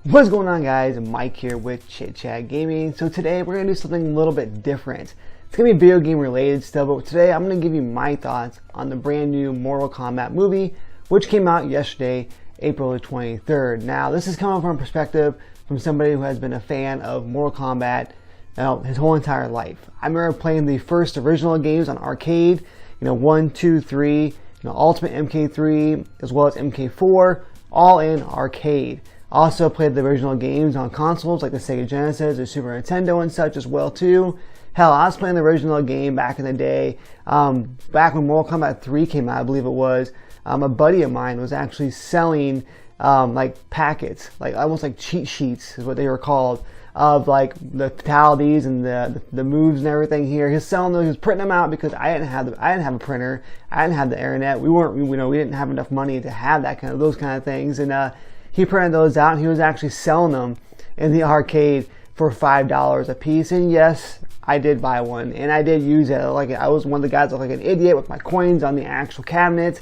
What's going on, guys? Mike here with Chit Chat Gaming. So today we're going to do something a little bit different. It's going to be video game related still, but today I'm going to give you my thoughts on the brand new Mortal Kombat movie, which came out yesterday, April the 23rd. Now, this is coming from a perspective from somebody who has been a fan of Mortal Kombat his whole entire life. I remember playing the first original games on arcade, 1, 2, 3, Ultimate MK3, as well as MK4, all in arcade. Also played the original games on consoles like the Sega Genesis or Super Nintendo and such as well too. Hell, I was playing the original game back in the day, back when Mortal Kombat 3 came out, I believe it was. A buddy of mine was actually selling like packets, like almost like cheat sheets is what they were called, of like the fatalities and the moves and everything here. He was selling those, he was printing them out because I didn't have a printer, I didn't have the internet. We didn't have enough money to have those kind of things, and he printed those out and he was actually selling them in the arcade for $5 a piece. And yes, I did buy one and I did use it. Like, I was one of the guys that was like an idiot with my coins on the actual cabinet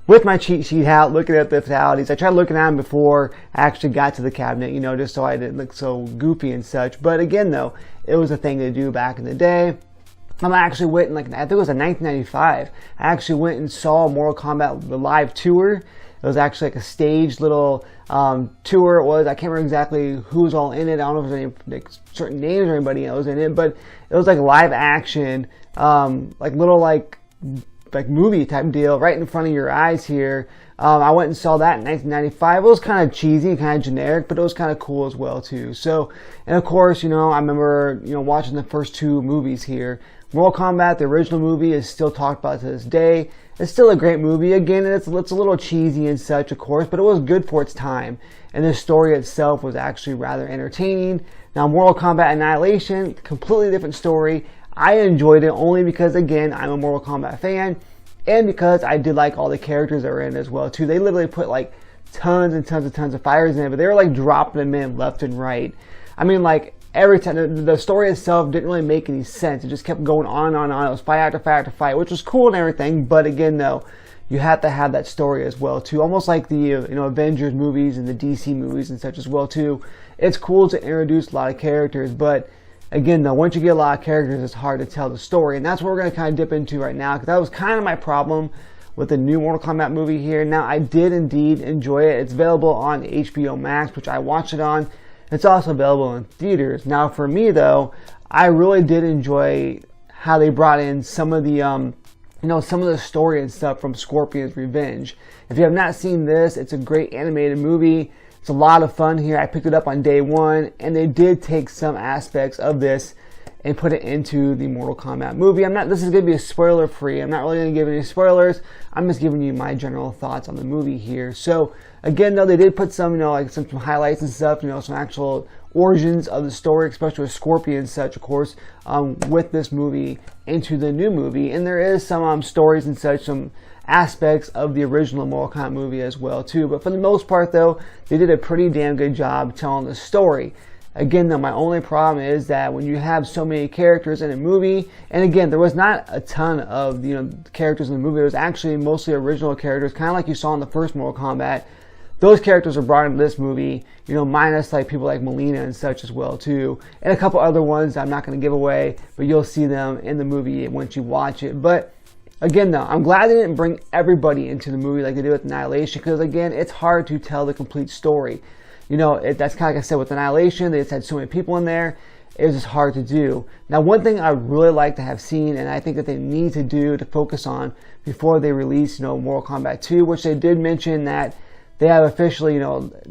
with my cheat sheet out, looking at the fatalities. I tried looking at them before I actually got to the cabinet, just so I didn't look so goofy and such. But again, though, it was a thing to do back in the day. I actually went I think it was in 1995. I actually went and saw Mortal Kombat the live tour. It was actually like a staged little tour. It was, I can't remember exactly who was all in it. I don't know if there's any certain names or anybody else in it, but it was like live action, like little like movie type deal right in front of your eyes here. I went and saw that in 1995. It was kind of cheesy, kind of generic, but it was kind of cool as well too. So, and of course, I remember watching the first two movies here. Mortal Kombat, the original movie, is still talked about to this day. It's still a great movie. Again, it's a little cheesy and such, of course, but it was good for its time. And the story itself was actually rather entertaining. Now, Mortal Kombat Annihilation, completely different story. I enjoyed it only because, again, I'm a Mortal Kombat fan, and because I did like all the characters that were in it as well, too. They literally put like tons and tons of fighters in it, but they were like dropping them in left and right. I mean, like, every time, the story itself didn't really make any sense. It just kept going on and on and on. It was fight after fight after fight, which was cool and everything. But again, though, you have to have that story as well too. Almost like the Avengers movies and the DC movies and such as well too. It's cool to introduce a lot of characters, but again, though, once you get a lot of characters, it's hard to tell the story, and that's what we're going to kind of dip into right now. Because that was kind of my problem with the new Mortal Kombat movie here. Now, I did indeed enjoy it. It's available on HBO Max, which I watched it on. It's also available in theaters. Now, for me, though, I really did enjoy how they brought in some of the, some of the story and stuff from Scorpion's Revenge. If you have not seen this, it's a great animated movie. It's a lot of fun here. I picked it up on day one, and they did take some aspects of this and put it into the Mortal Kombat movie. This is going to be a spoiler free. I'm not really going to give any spoilers. I'm just giving you my general thoughts on the movie here. So, again, though, they did put some, some highlights and stuff, some actual origins of the story, especially with Scorpion and such, of course, with this movie into the new movie. And there is some stories and such, some aspects of the original Mortal Kombat movie as well, too. But for the most part, though, they did a pretty damn good job telling the story. Again, though, my only problem is that when you have so many characters in a movie, and again, there was not a ton of characters in the movie. It was actually mostly original characters, kind of like you saw in the first Mortal Kombat. Those characters were brought into this movie, minus like people like Melina and such as well too, and a couple other ones I'm not going to give away, but you'll see them in the movie once you watch it. But again, though, I'm glad they didn't bring everybody into the movie like they did with Annihilation, because again, it's hard to tell the complete story. That's kind of like I said with Annihilation, they just had so many people in there, it was just hard to do. Now, one thing I really like to have seen, and I think that they need to do to focus on before they release, Mortal Kombat 2, which they did mention that they have officially,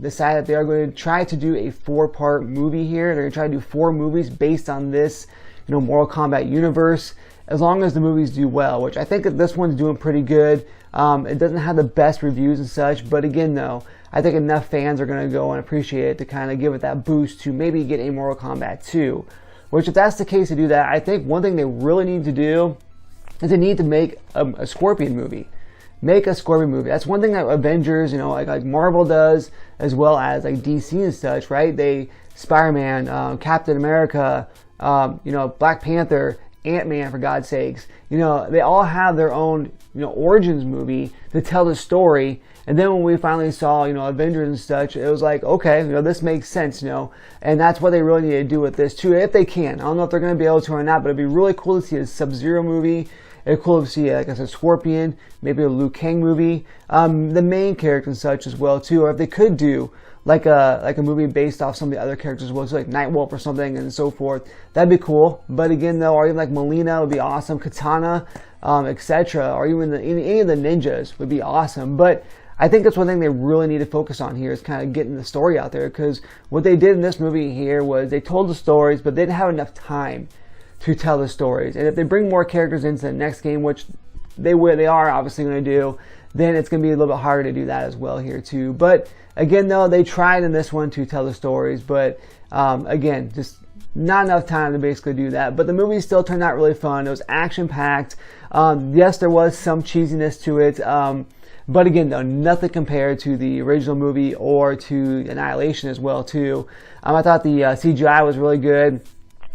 decided that they are going to try to do a 4-part movie here. They're going to try to do 4 movies based on this, Mortal Kombat universe, as long as the movies do well, which I think that this one's doing pretty good. It doesn't have the best reviews and such, but again, though, I think enough fans are going to go and appreciate it to kind of give it that boost to maybe get a Mortal Kombat 2. Which, if that's the case to do that, I think one thing they really need to do is they need to make a Scorpion movie. Make a Scorpion movie. That's one thing that Avengers, like Marvel does, as well as like DC and such, right? Spider-Man, Captain America, Black Panther, Ant-Man, for God's sakes. You know, they all have their own, you know, origins movie to tell the story. And then when we finally saw, you know, Avengers and such, it was like, okay, you know, this makes sense, you know. And that's what they really need to do with this too, if they can. I don't know if they're going to be able to or not, but it'd be really cool to see a Sub-Zero movie. It'd be cool to see, like I said, Scorpion, maybe a Liu Kang movie, the main character and such as well too. Or if they could do like a movie based off some of the other characters as well, so like Nightwolf or something and so forth, that'd be cool. But again, though, or even like Melina would be awesome, Katana, etc., or even any of the ninjas would be awesome. But I think that's one thing they really need to focus on here, is kind of getting the story out there, because what they did in this movie here was they told the stories, but they didn't have enough time to tell the stories. And if they bring more characters into the next game, which they are obviously going to do, then it's going to be a little bit harder to do that as well here too. But again, though, they tried in this one to tell the stories, but again, just not enough time to basically do that. But the movie still turned out really fun. It was action-packed. Yes, there was some cheesiness to it. But again, though, nothing compared to the original movie or to Annihilation as well too. I thought the CGI was really good.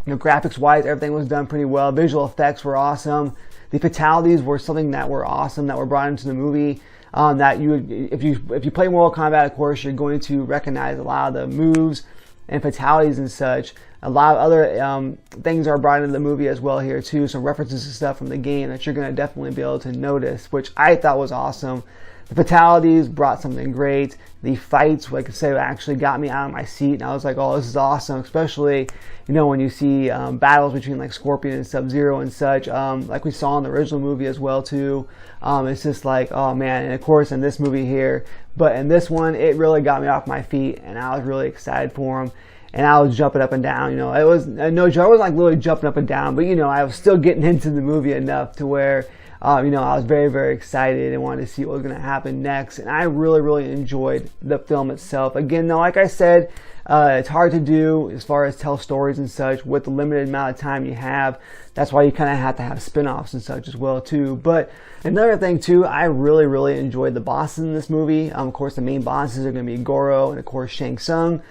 You know, graphics-wise, everything was done pretty well. Visual effects were awesome. The fatalities were something that were awesome, that were brought into the movie. That if you play Mortal Kombat, of course, you're going to recognize a lot of the moves and fatalities and such. A lot of other things are brought into the movie as well here too. Some references to stuff from the game that you're going to definitely be able to notice, which I thought was awesome. The fatalities brought something great. The fights, like I say, actually got me out of my seat, and I was like, oh, this is awesome. Especially, you know, when you see battles between like Scorpion and Sub-Zero and such, like we saw in the original movie as well too. It's just like, oh man. And of course in this movie here, but in this one, it really got me off my feet, and I was really excited for him. And I was jumping up and down, you know. It was no joke. I wasn't like literally jumping up and down, but you know, I was still getting into the movie enough to where, you know, I was very, very excited and wanted to see what was going to happen next. And I really, really enjoyed the film itself. Again, though, like I said, it's hard to do as far as tell stories and such with the limited amount of time you have. That's why you kind of have to have spin-offs and such as well too. But another thing too, I really, really enjoyed the bosses in this movie. Of course, the main bosses are going to be Goro and of course Shang Tsung.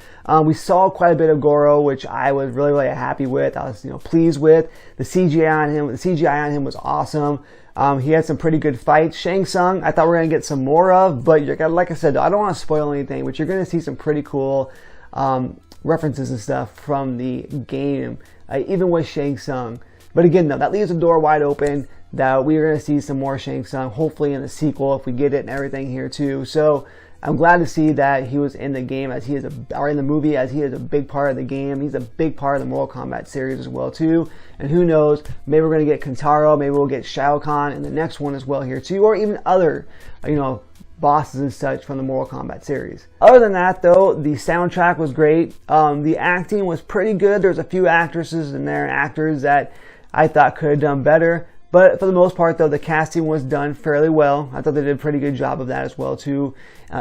We saw quite a bit of Goro, which I was really, really happy with. I was, you know, pleased with the CGI on him was awesome. He had some pretty good fights. Shang Tsung, I thought we were going to get some more of, but you're gonna, like I said, I don't want to spoil anything, but you're going to see some pretty cool references and stuff from the game, even with Shang Tsung. But again, though, that leaves the door wide open that we're going to see some more Shang Tsung, hopefully in the sequel if we get it and everything here too. So I'm glad to see that he was in the game, as he is or in the movie, as he is a big part of the game. He's a big part of the Mortal Kombat series as well too. And who knows, maybe we're going to get Kentaro, maybe we'll get Shao Kahn in the next one as well here too, or even other, you know, bosses and such from the Mortal Kombat series. Other than that, though, the soundtrack was great. The acting was pretty good. There's a few actresses in there, actors that I thought could have done better. But for the most part, though, the casting was done fairly well. I thought they did a pretty good job of that as well, too,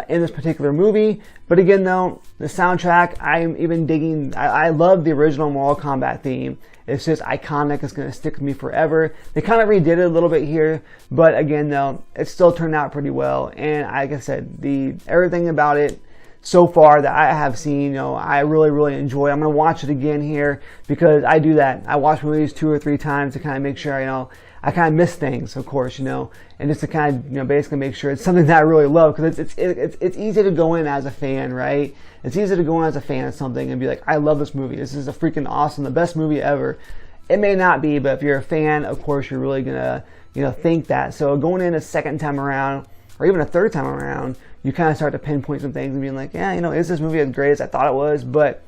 in this particular movie. But again, though, the soundtrack, I'm even digging. I love the original Mortal Kombat theme. It's just iconic. It's going to stick with me forever. They kind of redid it a little bit here. But again, though, it still turned out pretty well. And like I said, everything about it so far that I have seen, you know, I really, really enjoy. I'm going to watch it again here because I do that. I watch movies 2 or 3 times to kind of make sure, you know, I kind of miss things, of course, you know, and just to kind of, you know, basically make sure it's something that I really love, because it's easy to go in as a fan, right? It's easy to go in as a fan of something and be like, I love this movie. This is a freaking awesome, the best movie ever. It may not be, but if you're a fan, of course, you're really gonna, you know, think that. So going in a second time around, or even a third time around, you kind of start to pinpoint some things and being like, yeah, you know, is this movie as great as I thought it was? But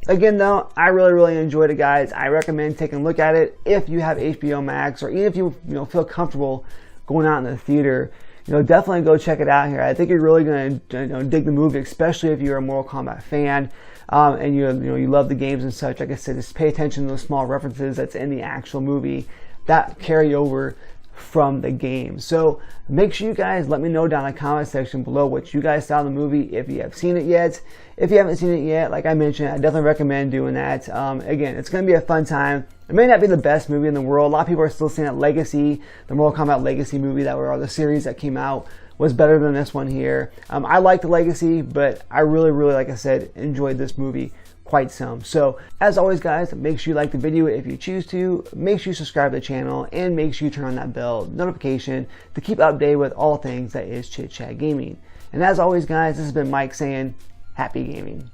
again, though, I really, really enjoyed it, guys. I recommend taking a look at it if you have HBO Max, or even if you feel comfortable going out in the theater. You know, definitely go check it out here. I think you're really going to dig the movie, especially if you're a Mortal Kombat fan and you love the games and such. Like I said, just pay attention to those small references that's in the actual movie that carry over from the game. So make sure you guys let me know down in the comment section below what you guys saw in the movie, if you have seen it yet. If you haven't seen it yet, like I mentioned, I definitely recommend doing that. Again, it's going to be a fun time. It may not be the best movie in the world. A lot of people are still saying that Legacy, the Mortal Kombat Legacy movie, the series that came out, was better than this one here. I like the Legacy, but I really, really, like I said, enjoyed this movie quite some. So as always guys, make sure you like the video if you choose to, make sure you subscribe to the channel, and make sure you turn on that bell notification to keep updated with all things that is Chit Chat Gaming. And as always guys, this has been Mike saying happy gaming.